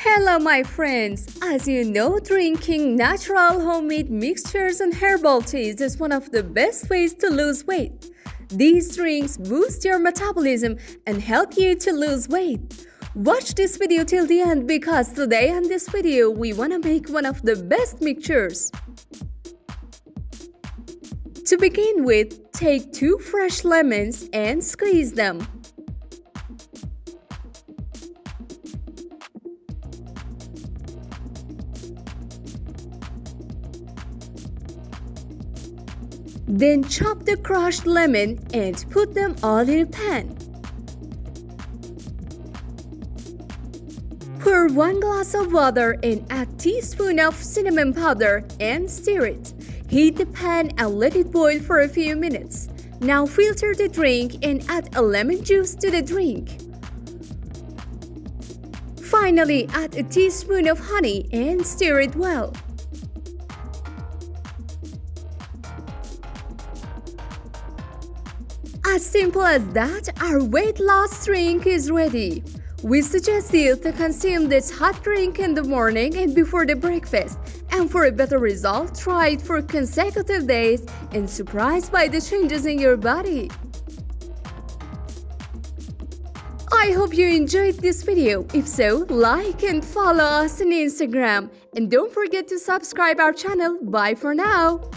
Hello, my friends! As you know, drinking natural homemade mixtures and herbal teas is one of the best ways to lose weight. These drinks boost your metabolism and help you to lose weight. Watch this video till the end because today in this video we want to make one of the best mixtures. To begin with, take 2 fresh lemons and squeeze them. Then chop the crushed lemon and put them all in a pan. Pour 1 glass of water and add a teaspoon of cinnamon powder and stir it. Heat the pan and let it boil for a few minutes. Now filter the drink and add a lemon juice to the drink. Finally, add a teaspoon of honey and stir it well. As simple as that, our weight loss drink is ready. We suggest you to consume this hot drink in the morning and before the breakfast. And for a better result, try it for consecutive days and surprised by the changes in your body. I hope you enjoyed this video. If so, like and follow us on Instagram. And don't forget to subscribe our channel. Bye for now.